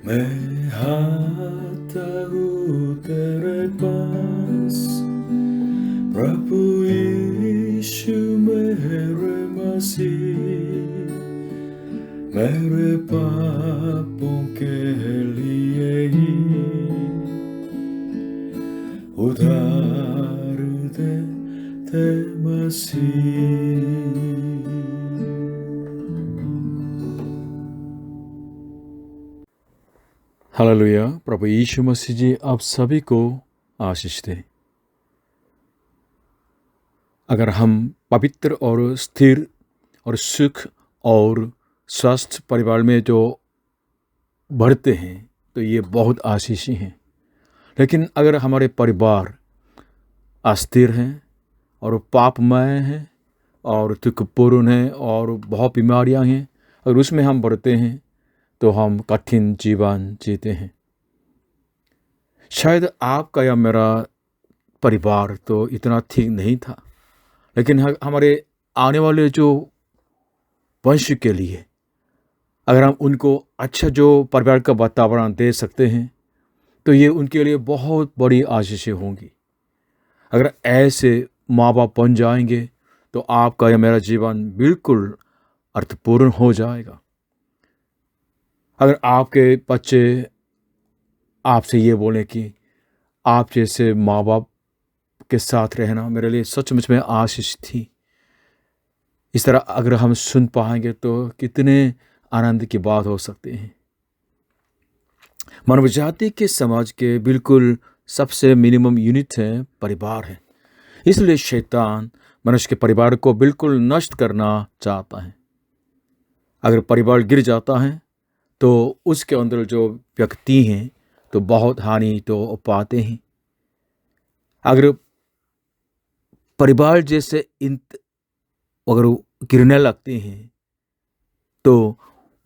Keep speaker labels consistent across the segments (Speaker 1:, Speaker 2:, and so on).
Speaker 1: मैं आता हूँ तेरे पास, प्रभु यीशु मेरे मसीह, मेरे पापों के लिए ही उधार दे मसीह। हालेलुया। प्रभु यीशु मसीह जी आप सभी को आशीष दे। अगर हम पवित्र और स्थिर और सुख और स्वस्थ परिवार में जो बढ़ते हैं तो ये बहुत आशीषी हैं। लेकिन अगर हमारे परिवार अस्थिर हैं और पापमय हैं और दुखपूर्ण हैं और बहुत बीमारियां हैं, अगर उसमें हम बढ़ते हैं तो हम कठिन जीवन जीते हैं। शायद आपका या मेरा परिवार तो इतना ठीक नहीं था, लेकिन हमारे आने वाले जो वंश के लिए अगर हम उनको अच्छा जो परिवार का वातावरण दे सकते हैं तो ये उनके लिए बहुत बड़ी आशीषें होंगी। अगर ऐसे माँ बाप बन जाएंगे तो आपका या मेरा जीवन बिल्कुल अर्थपूर्ण हो जाएगा। अगर आपके बच्चे आपसे ये बोलें कि आप जैसे माँ बाप के साथ रहना मेरे लिए सचमुच में आशीष थी, इस तरह अगर हम सुन पाएंगे तो कितने आनंद की बात हो सकती है। मानव जाति के समाज के बिल्कुल सबसे मिनिमम यूनिट है परिवार है। इसलिए शैतान मनुष्य के परिवार को बिल्कुल नष्ट करना चाहता है। अगर परिवार गिर जाता है तो उसके अंदर जो व्यक्ति हैं तो बहुत हानि तो पाते हैं। अगर परिवार जैसे अगर गिरने लगते हैं तो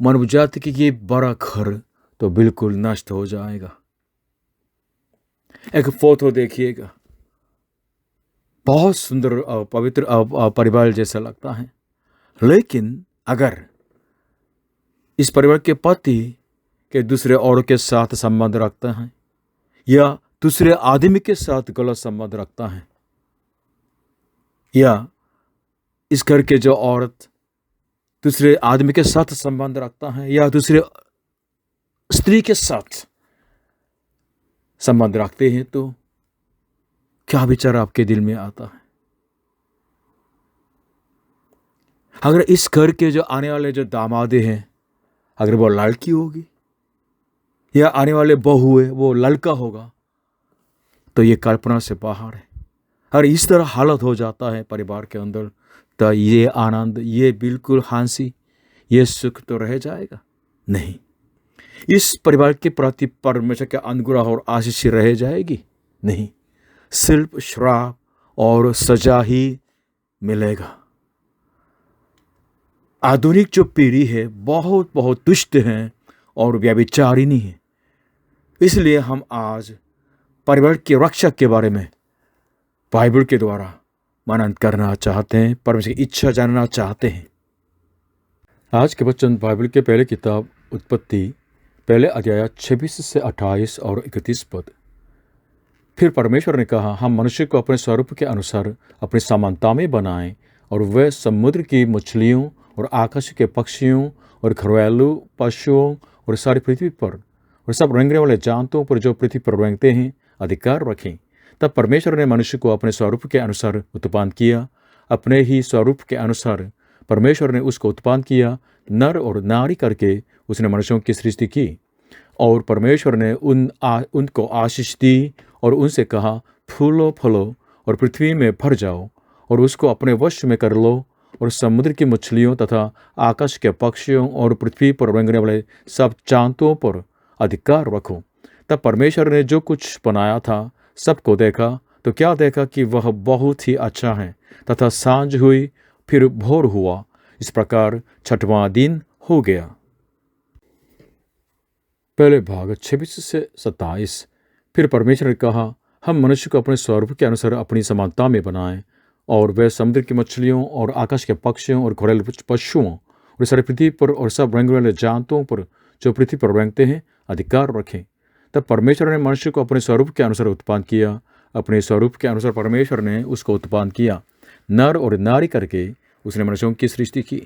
Speaker 1: मानव जाति की ये बड़ा घर तो बिल्कुल नष्ट हो जाएगा। एक फोटो देखिएगा, बहुत सुंदर और पवित्र परिवार जैसा लगता है, लेकिन अगर इस परिवार के पति के दूसरे औरत के साथ संबंध रखता है या दूसरे आदमी के साथ गलत संबंध रखता है, या इस घर के जो औरत दूसरे आदमी के साथ संबंध रखता है या दूसरे स्त्री के साथ संबंध रखते हैं, तो क्या विचार आपके दिल में आता है? अगर इस घर के जो आने वाले जो दामादे हैं, अगर वो लड़की होगी या आने वाले बहू है वो लड़का होगा, तो ये कल्पना से बाहर है। अगर इस तरह हालत हो जाता है परिवार के अंदर तो ये आनंद, ये बिल्कुल हंसी, ये सुख तो रह जाएगा नहीं। इस परिवार के प्रति परमेश्वर के अनुग्रह और आशीष रह जाएगी नहीं, सिर्फ श्राप और सजा ही मिलेगा। आधुनिक जो पीढ़ी है बहुत बहुत दुष्ट हैं और व्यभिचारिणी है। इसलिए हम आज परिवार की रक्षा के बारे में बाइबल के द्वारा मनन करना चाहते हैं, परमेश्वर की इच्छा जानना चाहते हैं। आज के वचन बाइबल के पहले किताब उत्पत्ति पहले अध्याय 26 से 28 और 31 पद। फिर परमेश्वर ने कहा, हम मनुष्य को अपने स्वरूप के अनुसार अपनी समानता में बनाएं और वह समुद्र की मछलियों और आकाश के पक्षियों और घरेलू पशुओं और सारी पृथ्वी पर और सब रेंगने वाले जानवरों पर जो पृथ्वी पर रेंगते हैं अधिकार रखें। तब परमेश्वर ने मनुष्य को अपने स्वरूप के अनुसार उत्पन्न किया, अपने ही स्वरूप के अनुसार परमेश्वर ने उसको उत्पन्न किया, नर और नारी करके उसने मनुष्यों की सृष्टि की। और परमेश्वर ने उनको आशीष दी और उनसे कहा, फूलो फलो और पृथ्वी में भर जाओ और उसको अपने वश में कर लो और समुद्र की मछलियों तथा आकाश के पक्षियों और पृथ्वी पर रेंगने वाले सब जानवरों पर अधिकार रखो। तब परमेश्वर ने जो कुछ बनाया था सबको देखा तो क्या देखा कि वह बहुत ही अच्छा है, तथा सांझ हुई फिर भोर हुआ। इस प्रकार छठवां दिन हो गया। पहले भाग 26 से 27। फिर परमेश्वर ने कहा, हम मनुष्य को अपने स्वरूप के अनुसार अपनी समानता में बनाएं और वह समुद्र की मछलियों और आकाश के पक्षियों और घरेलू पशुओं और सारी पृथ्वी पर और सब रेंगने वाले जानवरों पर जो पृथ्वी पर रेंगते हैं अधिकार रखें। तब परमेश्वर ने मनुष्य को अपने स्वरूप के अनुसार उत्पन्न किया। अपने स्वरूप के अनुसार परमेश्वर ने उसको उत्पन्न किया, नर और नारी करके उसने मनुष्यों की सृष्टि की।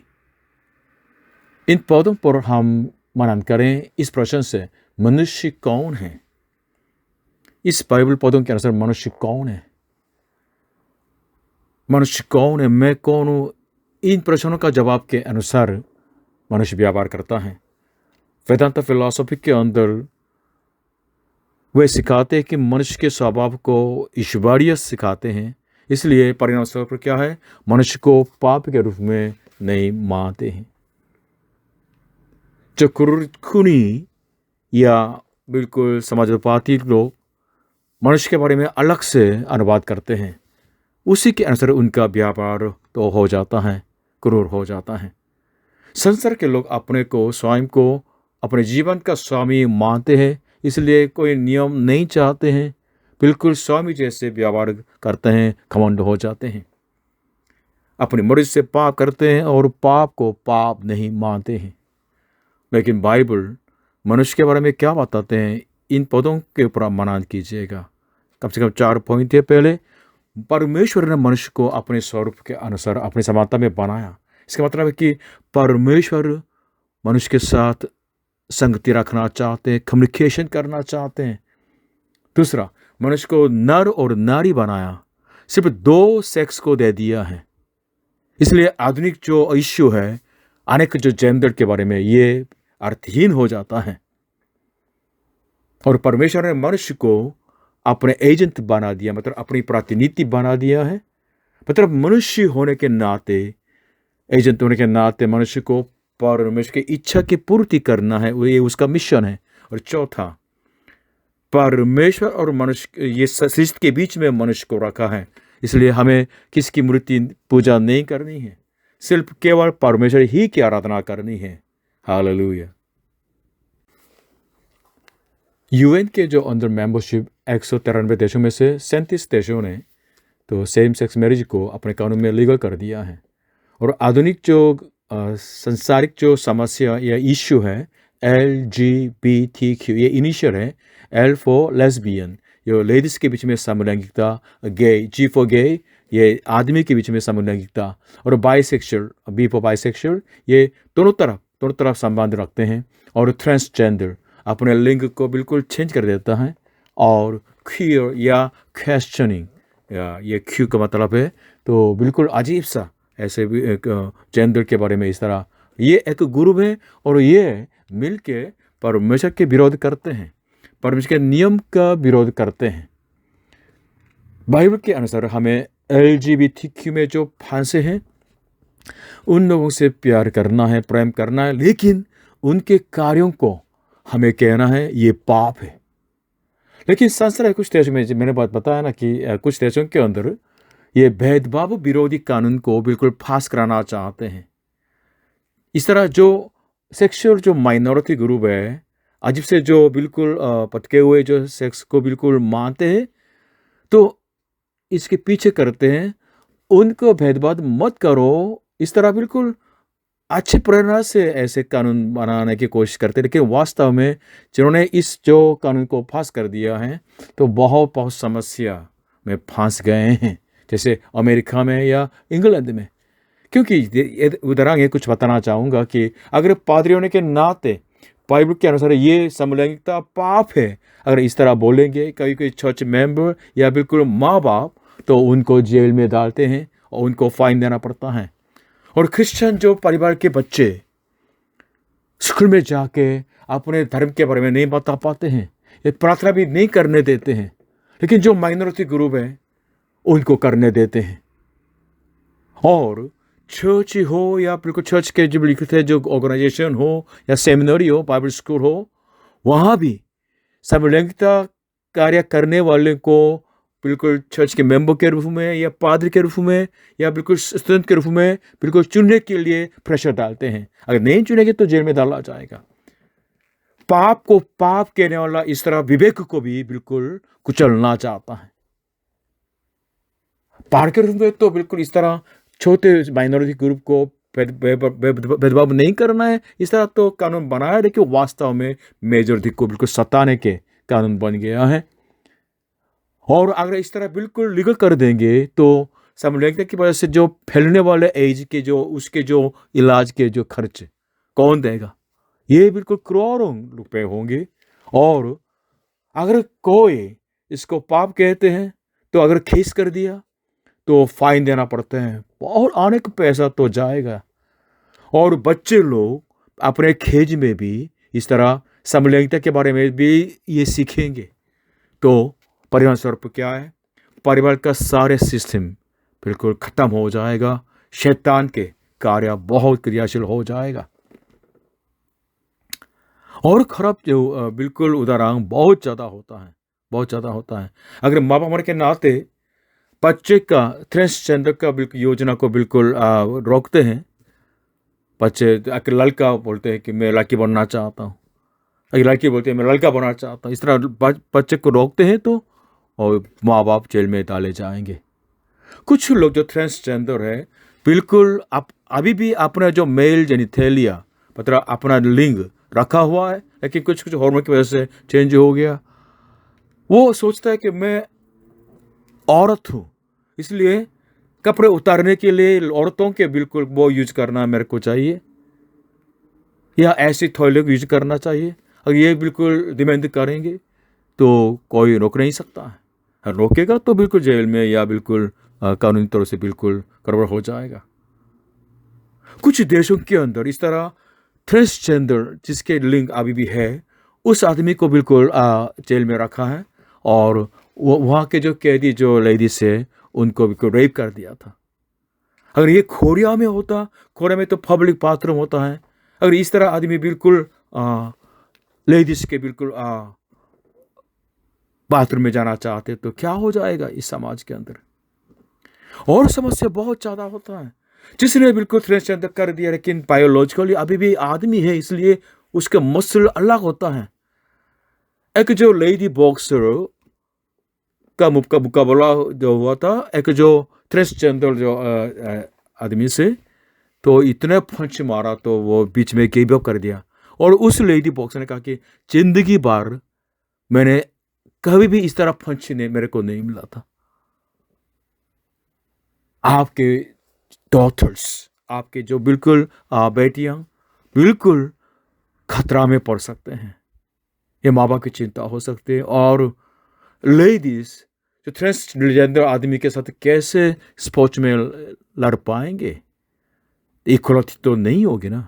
Speaker 1: इन पदों पर हम मनन करें इस प्रश्न से, मनुष्य कौन है? इस बाइबल पदों के अनुसार मनुष्य कौन है? मनुष्य कौन है, मैं कौन हूँ? इन प्रश्नों का जवाब के अनुसार मनुष्य व्यवहार करता है। वेदांत फिलॉसफी के अंदर वे सिखाते हैं कि मनुष्य के स्वभाव को ईश्वरीय सिखाते हैं। इसलिए परिणाम स्वरूप क्या है? मनुष्य को पाप के रूप में नहीं मानते हैं। जो खूनी या बिल्कुल समाजवादी लोग मनुष्य के बारे में अलग से अनुवाद करते हैं, उसी के अनुसार उनका व्यापार तो हो जाता है, क्रूर हो जाता है। संसार के लोग अपने को, स्वयं को अपने जीवन का स्वामी मानते हैं, इसलिए कोई नियम नहीं चाहते हैं, बिल्कुल स्वामी जैसे व्यवहार करते हैं, घमंड हो जाते हैं, अपनी मर्जी से पाप करते हैं और पाप को पाप नहीं मानते हैं। लेकिन बाइबल मनुष्य के बारे में क्या बताते हैं? इन पदों के ऊपर मनन कीजिएगा। कम से कम 4 पॉइंट है। पहले, परमेश्वर ने मनुष्य को अपने स्वरूप के अनुसार अपनी समानता में बनाया। इसका मतलब है कि परमेश्वर मनुष्य के साथ संगति रखना चाहते हैं, कम्युनिकेशन करना चाहते हैं। दूसरा, मनुष्य को नर और नारी बनाया, सिर्फ 2 सेक्स को दे दिया है। इसलिए आधुनिक जो इश्यू है, अनेक जो जेंडर के बारे में, ये अर्थहीन हो जाता है। और परमेश्वर ने मनुष्य को अपने एजेंट बना दिया, मतलब अपनी प्रतिनिधि बना दिया है। मतलब मनुष्य होने के नाते, एजेंट होने के नाते मनुष्य को परमेश्वर की इच्छा की पूर्ति करना है, ये उसका मिशन है। और चौथा, परमेश्वर और मनुष्य, ये सृष्टि के बीच में मनुष्य को रखा है। इसलिए हमें किसकी मूर्ति पूजा नहीं करनी है, सिर्फ केवल परमेश्वर ही की आराधना करनी है। हालेलुया। यूएन के जो अंदर मेंबरशिप 193 देशों में से 37 देशों ने तो सेम सेक्स मैरिज को अपने कानून में लीगल कर दिया है। और आधुनिक जो संसारिक जो समस्या या इश्यू है, LGBTQ, ये इनिशियल है, L फॉर लेस्बियन, ये लेडीज़ के बीच में समलैंगिकता, गे, G फॉर गे, ये आदमी के बीच में समलैंगिकता, और बाइसेक्सुअल, B फॉर बाइसेक्सुअल, ये दोनों तरफ संबंध रखते हैं। और ट्रांसजेंडर अपने लिंग को बिल्कुल चेंज कर देता है। और क्यूर या क्वेश्चनिंग, ये क्यू का मतलब है तो बिल्कुल अजीब सा, ऐसे भी जेंडर के बारे में इस तरह, ये एक ग्रुप है और ये मिलके परमेश्वर के विरोध करते हैं, परमेश्वर के नियम का विरोध करते हैं। बाइबल के अनुसार हमें LGBTQ में जो फंसे हैं उन लोगों से प्यार करना है, प्रेम करना है, लेकिन उनके कार्यों को हमें कहना है ये पाप है। लेकिन संसार कुछ देशों में, मैंने बात बताया ना कि कुछ देशों के अंदर ये भेदभाव विरोधी कानून को बिल्कुल पास कराना चाहते हैं। इस तरह जो सेक्सुअल जो माइनॉरिटी ग्रुप है, अजीब से जो बिल्कुल पटके हुए जो सेक्स को बिल्कुल मानते हैं, तो इसके पीछे करते हैं उनको भेदभाव मत करो, इस तरह बिल्कुल अच्छी प्रेरणा से ऐसे कानून बनाने की कोशिश करते हैं। लेकिन वास्तव में जिन्होंने इस जो कानून को पास कर दिया है तो बहुत समस्या में फंस गए हैं, जैसे अमेरिका में या इंग्लैंड में। क्योंकि उदाहरण ये कुछ बताना चाहूँगा कि अगर पादरी होने के नाते बाइबल के अनुसार ये समलैंगिकता पाप है, अगर इस तरह बोलेंगे कोई चर्च मेंबर या बिल्कुल माँ बाप, तो उनको जेल में डालते हैं और उनको फाइन देना पड़ता है। और क्रिश्चियन जो परिवार के बच्चे स्कूल में जाके अपने धर्म के बारे में नहीं बता पाते हैं, ये प्रार्थना भी नहीं करने देते हैं, लेकिन जो माइनॉरिटी ग्रुप है उनको करने देते हैं। और चर्च हो या बिल्कुल चर्च के जो लिखित है जो ऑर्गेनाइजेशन हो या सेमिनरी हो, बाइबल स्कूल हो, वहाँ भी समलैंगिकता कार्य करने वाले को बिल्कुल चर्च के मेंबर के रूप में या पादरी के रूप में या बिल्कुल स्टूडेंट के रूप में बिल्कुल चुनने के लिए प्रेशर डालते हैं। अगर नहीं चुनेंगे तो जेल में डाला जाएगा। पाप को पाप कहने वाला इस तरह विवेक को भी बिल्कुल कुचलना चाहता है। पार के रूप में तो बिल्कुल इस तरह छोटे माइनॉरिटी ग्रुप को भेदभाव नहीं करना है, इस तरह तो कानून बनाया, लेकिन वास्तव में मेजॉरिटी को बिल्कुल सताने के कानून बन गया है। और अगर इस तरह बिल्कुल लीगल कर देंगे तो समलैंगिकता की वजह से जो फैलने वाले एज के जो उसके जो इलाज के जो खर्च कौन देगा? ये बिल्कुल करोड़ों रुपए होंगे। और अगर कोई इसको पाप कहते हैं तो अगर केस कर दिया तो फाइन देना पड़ता है, बहुत अनेक पैसा तो जाएगा। और बच्चे लोग अपने खेज में भी इस तरह समलैंगिकता के बारे में भी ये सीखेंगे, तो परिणाम स्वरूप क्या है? परिवार का सारे सिस्टम बिल्कुल खत्म हो जाएगा, शैतान के कार्य बहुत क्रियाशील हो जाएगा। और खराब जो बिल्कुल उदाहरण बहुत ज़्यादा होता है, बहुत ज़्यादा होता है। अगर माँ बाप होने के नाते बच्चे का ट्रांसजेंडर का बिल्कुल योजना को बिल्कुल रोकते हैं, बच्चे अगर लड़का बोलते हैं कि मैं लड़की बनना चाहता हूँ, अगर लड़की बोलती है मैं लड़का बनना चाहता हूँ, इस तरह बच्चे को रोकते हैं तो और माँ बाप जेल में डाले जाएंगे। कुछ लोग जो ट्रांसजेंडर है बिल्कुल अभी भी अपना जो मेल जेनिथेलिया मतलब अपना लिंग रखा हुआ है, लेकिन कुछ कुछ हार्मोन की वजह से चेंज हो गया। वो सोचता है कि मैं औरत हूँ, इसलिए कपड़े उतारने के लिए औरतों के बिल्कुल वो यूज करना मेरे को चाहिए, या ऐसे थैले यूज करना चाहिए। अगर ये बिल्कुल डिमांड करेंगे तो कोई रोक नहीं सकता है, रोकेगा तो बिल्कुल जेल में या बिल्कुल कानूनी तौर से बिल्कुल गड़बड़ हो जाएगा। कुछ देशों के अंदर इस तरह ट्रांसजेंडर जिसके लिंग अभी भी है उस आदमी को बिल्कुल जेल में रखा है, और वहाँ के जो कैदी जो लेडीज है उनको बिल्कुल रेप कर दिया था। अगर ये कोरिया में होता, कोरिया में तो पब्लिक बाथरूम होता है, अगर इस तरह आदमी बिल्कुल लेडीज के बिल्कुल बाथरूम में जाना चाहते तो क्या हो जाएगा इस समाज के अंदर। और समस्या बहुत ज़्यादा होता है, जिसने बिल्कुल ट्रांसजेंडर कर दिया लेकिन बायोलॉजिकली अभी भी आदमी है, इसलिए उसका मसल अलग होता है। एक जो लेडी बॉक्सर का मुकाबला जो हुआ था एक जो ट्रांसजेंडर जो आदमी से, तो इतने पंच मारा तो वो बीच में गिव अप कर दिया। और उस लेडी बॉक्सर ने कहा कि जिंदगी भर मैंने कभी भी इस तरह पंच ने मेरे को नहीं मिला था। आपके डॉटर्स, आपके जो बिल्कुल बेटियां बिल्कुल खतरा में पड़ सकते हैं, ये माँ बाप की चिंता हो सकती है। और लेडीज जो ट्रांसजेंडर आदमी के साथ कैसे स्पोर्ट्स में लड़ पाएंगे, इक्वलिटी तो नहीं होगी ना।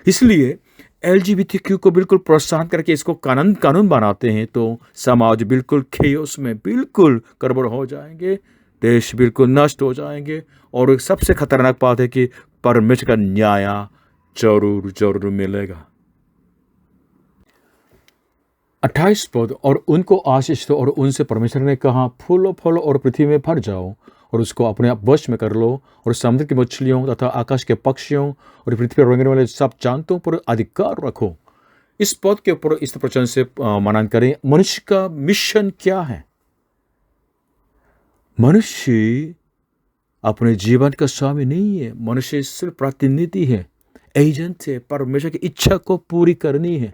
Speaker 1: इसलिए LGBTQ को बिल्कुल प्रोत्साहन करके इसको कानून बनाते हैं तो समाज बिल्कुल खेयोस में बिल्कुल गड़बड़ हो जाएंगे, देश बिल्कुल नष्ट हो जाएंगे। और सबसे खतरनाक बात है कि परमेश्वर का न्याय जरूर जरूर मिलेगा। 28 पद, और उनको आशीष दो और उनसे परमेश्वर ने कहा फूलो फलो और पृथ्वी में भर जाओ और उसको अपने आप वश में कर लो, और समुद्र की मछलियों तथा आकाश के पक्षियों और पृथ्वी पर रेंगने वाले सब जानतों पर अधिकार रखो। इस पद के ऊपर इस प्रश्न से मनन करें, मनुष्य का मिशन क्या है? मनुष्य अपने जीवन का स्वामी नहीं है, मनुष्य सिर्फ प्रतिनिधि है, एजेंट है। परमेश्वर की इच्छा को पूरी करनी है।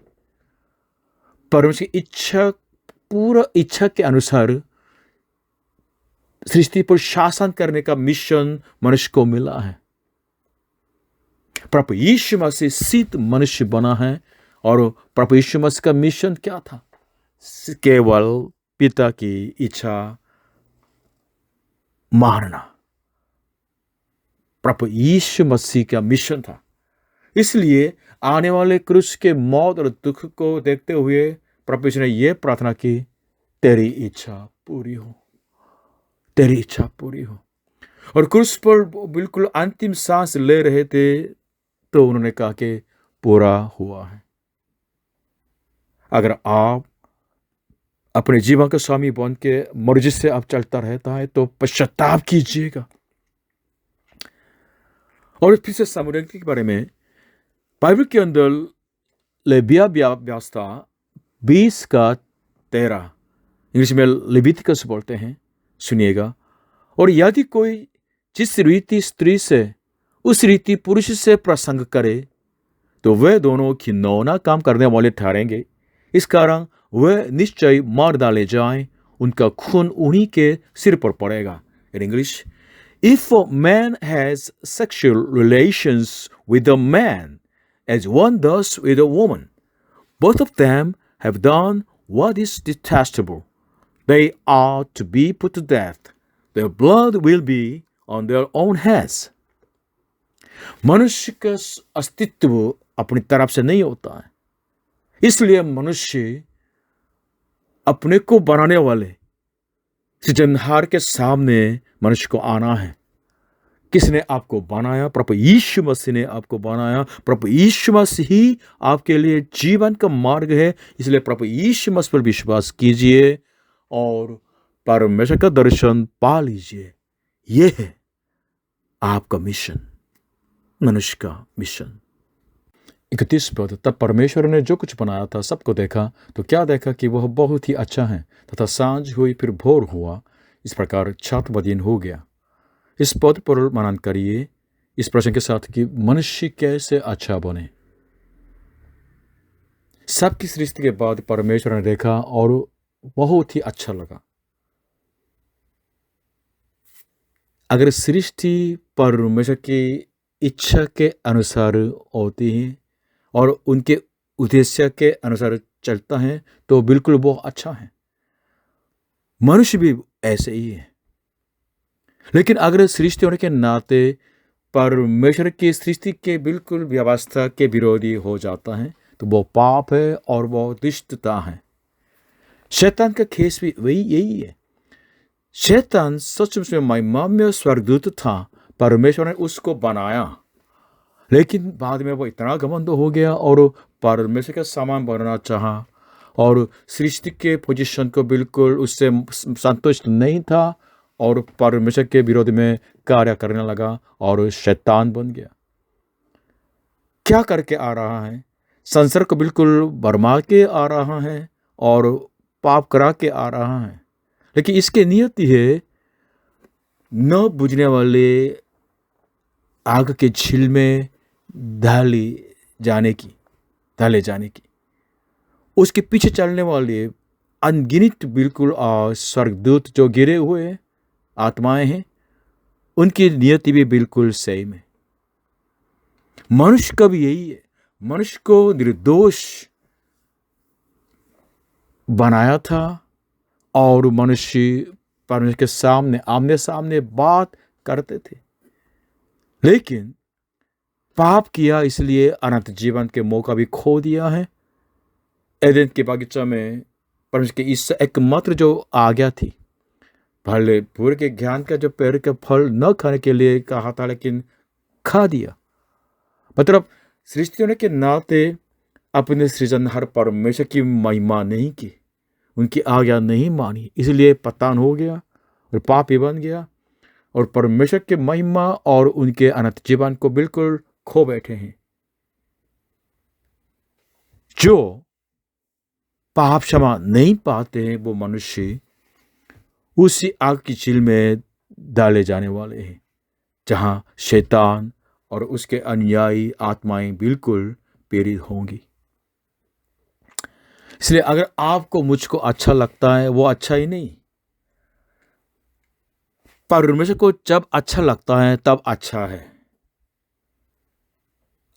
Speaker 1: परमेश्वर की इच्छा, पूरा इच्छा के अनुसार सृष्टि पर शासन करने का मिशन मनुष्य को मिला है। प्रभु यीशु मसीह सिद्ध मनुष्य बना है, और प्रभु यीशु मसीह का मिशन क्या था? केवल पिता की इच्छा मारना प्रभु यीशु मसीह का मिशन था। इसलिए आने वाले क्रूस के मौत और दुख को देखते हुए प्रभु यीशु ने यह प्रार्थना की, तेरी इच्छा पूरी हो, तेरी इच्छा पूरी हो। और क्रूस पर बिल्कुल अंतिम सांस ले रहे थे तो उन्होंने कहा कि पूरा हुआ है। अगर आप अपने जीवन का स्वामी बन के मर्जी से आप चलता रहता है तो पश्चाताप कीजिएगा। और फिर से समलैंगिकता के बारे में बाइबल के अंदर लेविया व्यवस्था 20:13 इंग्लिश में लेविटिकस बोलते हैं, सुनिएगा। और यदि कोई जिस रीति स्त्री से उस रीति पुरुष से प्रसंग करे तो वे दोनों घिनौना काम करने वाले ठहरेंगे। इस कारण वे निश्चय मार डाले जाएं, उनका खून उन्हीं के सिर पर पड़ेगा। In English, if a man has sexual relations with a man as one does with a woman, both of them have done what is detestable. They are to be put to death. Their blood will be on their own heads. मनुष्य का अस्तित्व अपनी तरफ से नहीं होता है, इसलिए मनुष्य अपने को बनाने वाले सृजनहार के सामने मनुष्य को आना है। किसने आपको बनाया? प्रभु यीशु मसीह ने आपको बनाया। प्रभु यीशु मसीह ही आपके लिए जीवन का मार्ग है। इसलिए प्रभु यीशु मसीह पर विश्वास कीजिए और परमेश्वर का दर्शन पा लीजिए। यह है आपका मिशन, मनुष्य का मिशन। 31 पद, तब परमेश्वर ने जो कुछ बनाया था सबको देखा तो क्या देखा कि वह बहुत ही अच्छा है, तथा सांझ हुई फिर भोर हुआ, इस प्रकार 7वां दिन हो गया। इस पद पर मनन करिए इस प्रश्न के साथ कि मनुष्य कैसे अच्छा बने। सबकी सृष्टि के बाद परमेश्वर ने देखा और बहुत ही अच्छा लगा। अगर सृष्टि परमेश्वर की इच्छा के अनुसार होती है और उनके उद्देश्य के अनुसार चलता है तो बिल्कुल वो अच्छा है। मनुष्य भी ऐसे ही है। लेकिन अगर सृष्टि होने के नाते परमेश्वर की सृष्टि के बिल्कुल व्यवस्था के विरोधी हो जाता है तो वो पाप है और वो दुष्टता है। शैतान का केस भी यही है। शैतान सचमुच में महिमामय स्वर्गदूत था, परमेश्वर ने उसको बनाया, लेकिन बाद में वो इतना घमंड हो गया और परमेश्वर का सामान बनना चाहा और सृष्टि के पोजीशन को बिल्कुल उससे संतुष्ट नहीं था और परमेश्वर के विरोध में कार्य करने लगा और शैतान बन गया। क्या करके आ रहा है? संसार को बिल्कुल भरमा के आ रहा है और पाप करा के आ रहा है। लेकिन इसकी नियति है न बुझने वाले आग के झील में डाले जाने की। उसके पीछे चलने वाले अनगिनत बिल्कुल स्वर्गदूत जो गिरे हुए आत्माएं हैं, उनकी नियति भी बिल्कुल सेम है। मनुष्य का भी यही है। मनुष्य को निर्दोष बनाया था और मनुष्य परमेश्वर के सामने आमने सामने बात करते थे, लेकिन पाप किया, इसलिए अनंत जीवन के मौका भी खो दिया है। एदेन के बागीचा में परमेश्वर की इस एकमात्र जो आज्ञा थी, भले बुरे के ज्ञान का जो पेड़ का फल न खाने के लिए कहा था, लेकिन खा दिया। मतलब सृष्टि होने के नाते अपने सृजनहार परमेश्वर की महिमा नहीं की, उनकी आज्ञा नहीं मानी, इसलिए पतान हो गया और पापी बन गया और परमेश्वर के महिमा और उनके अनंत जीवन को बिल्कुल खो बैठे हैं। जो पाप क्षमा नहीं पाते हैं वो मनुष्य उसी आग की झील में डाले जाने वाले हैं, जहां शैतान और उसके अनुयायी आत्माएं बिल्कुल पीड़ित होंगी। इसलिए अगर आपको मुझको अच्छा लगता है, वो अच्छा ही नहीं। परमेश्वर को जब अच्छा लगता है तब अच्छा है।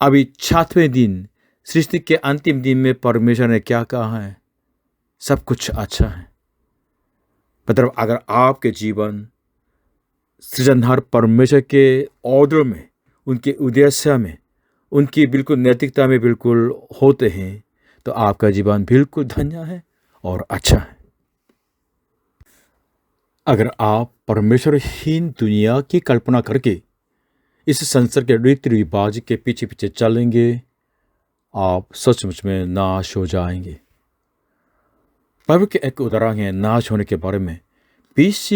Speaker 1: अभी 7वें दिन, सृष्टि के अंतिम दिन में परमेश्वर ने क्या कहा है? सब कुछ अच्छा है। मतलब अगर आपके जीवन सृजनहार परमेश्वर के ऑर्डर में, उनके उद्देश्य में, उनकी बिल्कुल नैतिकता में बिल्कुल होते हैं तो आपका जीवन बिल्कुल धन्य है और अच्छा है। अगर आप परमेश्वरहीन दुनिया की कल्पना करके इस संसार के रीति रिवाज के पीछे पीछे चलेंगे, आप सचमुच में नाश हो जाएंगे। बाइबल के एक उदाहरण है नाश होने के बारे में। BC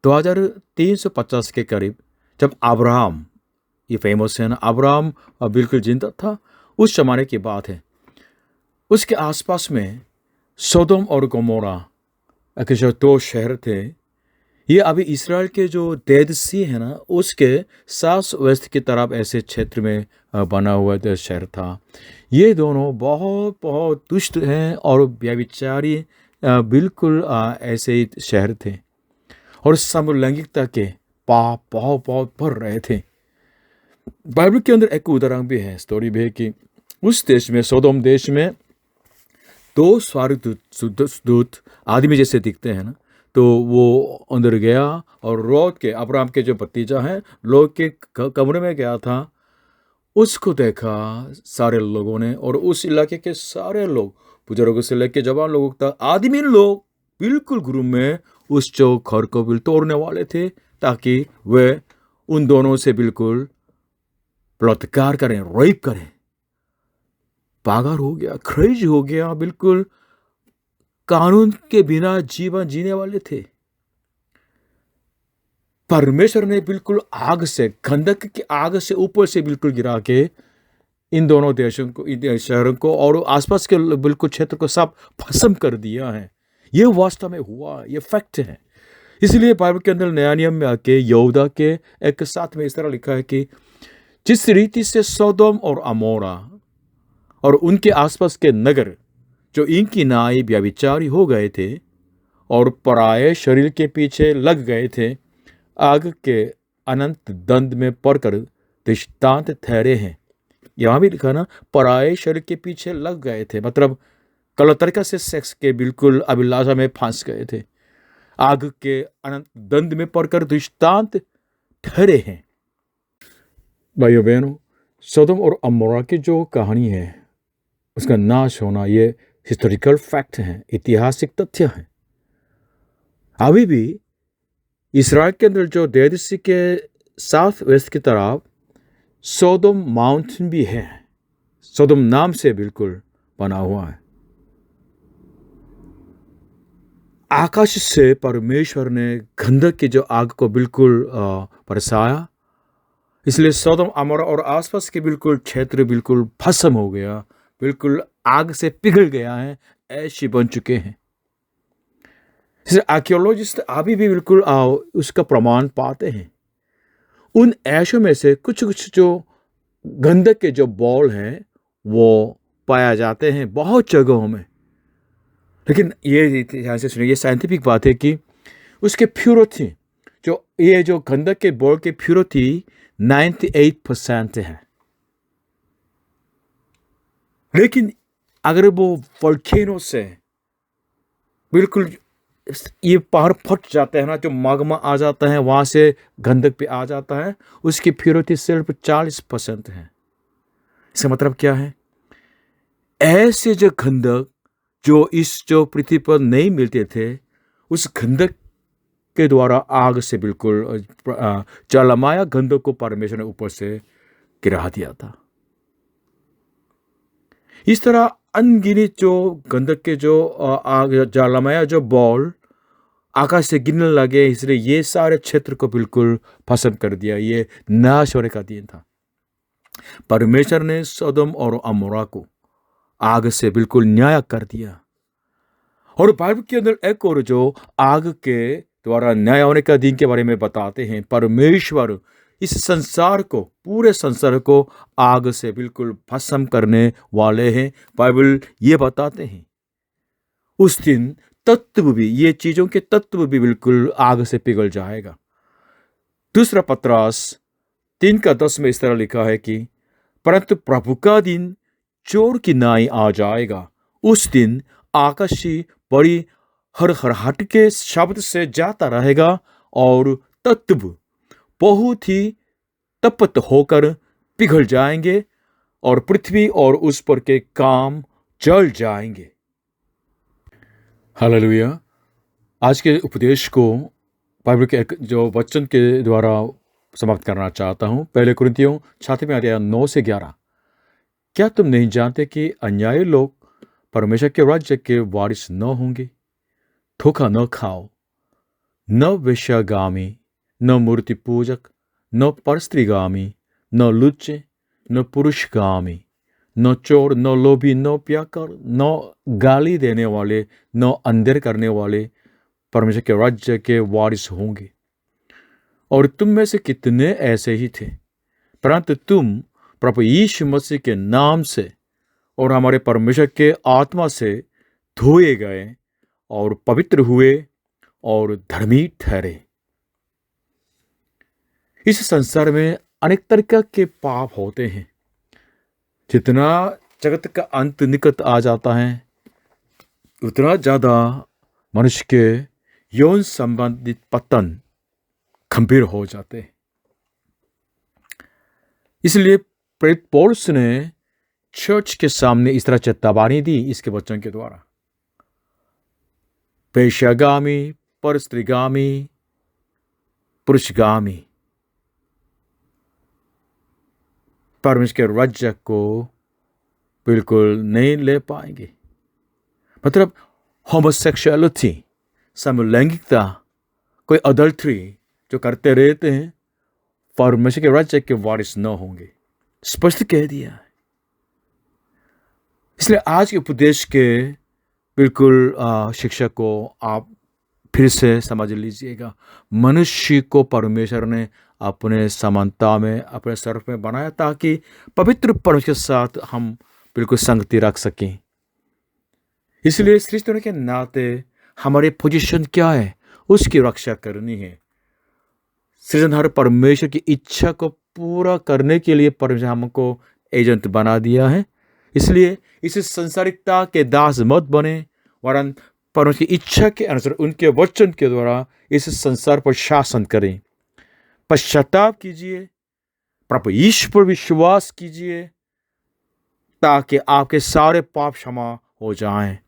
Speaker 1: 2350 के करीब, जब अब्राहम, ये फेमस है ना, अब्राहम बिल्कुल जिंदा था, उस जमाने की बात है। उसके आसपास में सोदोम और गोमोरा के जो 2 शहर थे, ये अभी इसराइल के जो डेड सी है ना, उसके साउथ वेस्ट की तरफ ऐसे क्षेत्र में बना हुआ जो शहर था। ये दोनों बहुत बहुत दुष्ट हैं और व्यभिचारी बिल्कुल ऐसे ही शहर थे, और समलैंगिकता के पाप बहुत बहुत बढ़ रहे थे। बाइबल के अंदर एक उदाहरण भी है, स्टोरी भी है कि उस देश में, सोदोम देश में, दो स्वर्गदूत आदमी जैसे दिखते हैं ना, तो वो अंदर गया और लोट के, अब्राहम के जो भतीजा हैं, लोट के कमरे में गया था। उसको देखा सारे लोगों ने, और उस इलाके के सारे लोग, बुजुर्गों से लेकर जवान लोगों तक, आदमी लोग बिल्कुल गुरु में उस जो घर को बिल तोड़ने वाले थे, ताकि वे उन दोनों से बिल्कुल बलात्कार करें, रेप करें। पागल हो गया, क्रेज हो गया, बिल्कुल कानून के बिना जीवन जीने वाले थे। परमेश्वर ने बिल्कुल आग से, खंदक की आग से ऊपर से बिल्कुल गिरा के इन दोनों देशों को, इन शहरों को और आसपास के बिल्कुल क्षेत्र को सब भस्म कर दिया है। ये वास्तव में हुआ, ये फैक्ट है। इसलिए बाइबल के अंदर नया नियम में आके यहूदा के एक साथ में इस तरह लिखा है कि जिस रीति से सोदोम और अमोरा और उनके आसपास के नगर जो इनकी नाई व्यभिचारी हो गए थे और पराये शरीर के पीछे लग गए थे, आग के अनंत दंड में पड़कर दृष्टांत ठहरे हैं। यहाँ भी लिखा ना, पराये शरीर के पीछे लग गए थे, मतलब गलत तरीका से सेक्स के बिल्कुल अभिलाषा में फंस गए थे। आग के अनंत दंड में पड़कर दृष्टांत ठहरे हैं। भाइयों बहनों, सदोम और अमोरा की जो कहानी है, उसका नाश होना, ये हिस्टोरिकल फैक्ट है, ऐतिहासिक तथ्य है। अभी भी इसराइल के अंदर जो डेड सी के साउथ वेस्ट की तरफ सोदोम माउंटेन भी है, सोदोम नाम से बिल्कुल बना हुआ है। आकाश से परमेश्वर ने गंधक की जो आग को बिल्कुल बरसाया, इसलिए सोदोम अमोरा और आसपास के बिल्कुल क्षेत्र बिल्कुल भस्म हो गया, बिल्कुल आग से पिघल गया है, ऐसे बन चुके हैं। इसलिए आर्कियोलॉजिस्ट अभी भी बिल्कुल उसका प्रमाण पाते हैं। उन ऐशों में से कुछ कुछ जो गंधक के जो बॉल हैं वो पाया जाते हैं बहुत जगहों में। लेकिन ये ध्यान से सुनिए, ये साइंटिफिक बात है कि उसके प्योरिटी, जो ये जो गंधक के बॉल के प्योरिटी 98% है। लेकिन अगर वो वोल्केनो से बिल्कुल ये पहाड़ फट जाते हैं ना, जो magma आ जाता है वहाँ से गंधक पे आ जाता है, उसकी प्योरिटी सिर्फ 40% है। इसका मतलब क्या है? ऐसे जो गंधक जो इस जो पृथ्वी पर नहीं मिलते थे, उस गंधक के द्वारा आग से बिल्कुल जलमाया गंधक को परमेश्वर ने ऊपर से गिरा दिया था। इस तरह अनगिनत जो गंधक के जो आग जलमाया जो बॉल आकाश से गिरने लगे, इसलिए ये सारे क्षेत्र को बिल्कुल भस्म कर दिया। ये नाश होने का दिन था। परमेश्वर ने सदोम और अमोरा को आग से बिल्कुल न्याय कर दिया। और बाइबल के अंदर एक और जो आग के द्वारा न्याय होने का दिन के बारे में बताते हैं। परमेश्वर इस संसार को, पूरे संसार को आग से बिल्कुल भस्म करने वाले हैं। बाइबल ये बताते हैं उस दिन तत्व भी, ये चीजों के तत्व भी बिल्कुल आग से पिघल जाएगा। दूसरा पतरस 3:10 में इस तरह लिखा है कि परंतु प्रभु का दिन चोर की नाई आ जाएगा। उस दिन आकाशी बड़ी हड़हड़ाहट के शब्द से जाता रहेगा और तत्व बहुत ही तपत होकर पिघल जाएंगे और पृथ्वी और उस पर के काम जल जाएंगे। हालेलुया। आज के उपदेश को बाइबल के एक जो वचन के द्वारा समाप्त करना चाहता हूँ। पहले कुरिन्थियों 9:11। क्या तुम नहीं जानते कि अन्यायी लोग परमेश्वर के राज्य के वारिस न होंगे? धोखा न खाओ, न वेश्यागामी, न मूर्ति पूजक, न परस्त्रीगामी, न लुच्चे, न पुरुषगामी, न चोर, न लोभी, न प्याकर, न गाली देने वाले, न अंधेर करने वाले, परमेश्वर के राज्य के वारिस होंगे। और तुम में से कितने ऐसे ही थे, परंतु तुम प्रभु यीशु मसीह के नाम से और हमारे परमेश्वर के आत्मा से धोए गए और पवित्र हुए और धर्मी ठहरे। इस संसार में अनेक तरह के पाप होते हैं। जितना जगत का अंत निकट आ जाता है, उतना ज़्यादा मनुष्य के यौन संबंधित पतन गंभीर हो जाते हैं। इसलिए प्रेरित पौलुस ने चर्च के सामने इस तरह चेतावनी दी इसके वचन के द्वारा। वेश्यागामी, परस्त्रीगामी, पुरुषगामी परमेश्वर के राज्य को बिल्कुल नहीं ले पाएंगे। मतलब होमोसेक्सुअलिटी, समलैंगिकता, कोई अडल्ट्री जो करते रहते हैं, परमेश्वर के राज्य के वारिस न होंगे, स्पष्ट कह दिया है। इसलिए आज के उपदेश के बिल्कुल शिक्षा को आप फिर से समझ लीजिएगा। मनुष्य को परमेश्वर ने अपने समानता में, अपने स्वरूप में बनाया ताकि पवित्र परमेश्वर के साथ हम बिल्कुल संगति रख सकें। इसलिए सृष्टि होने के नाते हमारी पोजीशन क्या है, उसकी रक्षा करनी है। सृजनहार परमेश्वर की इच्छा को पूरा करने के लिए परमेश्वर हमको एजेंट बना दिया है। इसलिए इस संसारिकता के दास मत बने, वरन परमेश्वर की इच्छा के अनुसार उनके वचन के द्वारा इस संसार पर शासन करें। पश्चाताप कीजिए, प्रभु यीशु पर विश्वास कीजिए ताकि आपके सारे पाप क्षमा हो जाएं।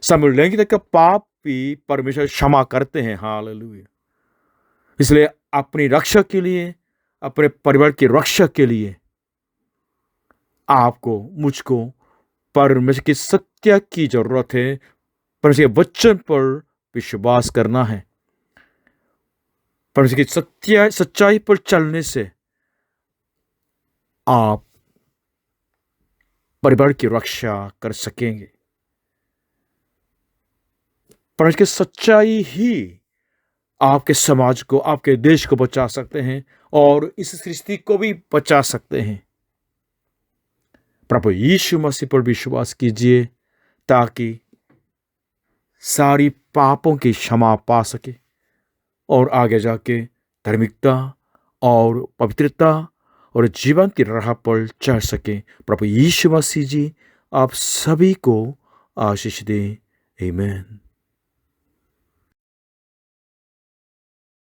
Speaker 1: समलैंगिकता का पाप भी परमेश्वर क्षमा करते हैं। हालेलुया। इसलिए अपनी रक्षा के लिए, अपने परिवार की रक्षा के लिए आपको, मुझको परमेश्वर की सत्य की जरूरत है। परमेश्वर के वचन पर विश्वास करना है। परमेश्वर की सच्चाई पर चलने से आप परिवार की रक्षा कर सकेंगे। परमेश्वर की सच्चाई ही आपके समाज को, आपके देश को बचा सकते हैं और इस सृष्टि को भी बचा सकते हैं। प्रभु यीशु मसीह पर विश्वास कीजिए ताकि सारी पापों की क्षमा पा सके और आगे जाके धार्मिकता और पवित्रता और जीवन की राह पर चढ़ सके। प्रभु यीशु मसीह जी आप सभी को आशीष दें। आमीन।